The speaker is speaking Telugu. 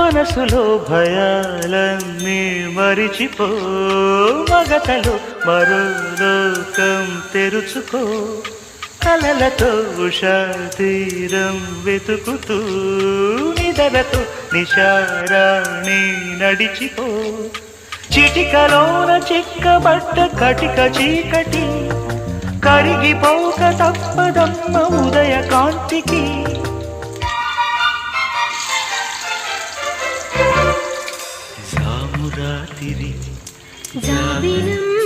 మనసులో భయాలన్నీ మరిచిపో మగతలో మరో లోకం తెరుచుకో కలలతో ఉషా తీరం వెతుకుతూ నిదరతో నిశారాణి నడిచిపో చిటికలోన చిక్కబట్ట కటిక చీకటి కరిగిపోక తప్పదమ్మ ఉదయ కాంతికి జాబిలం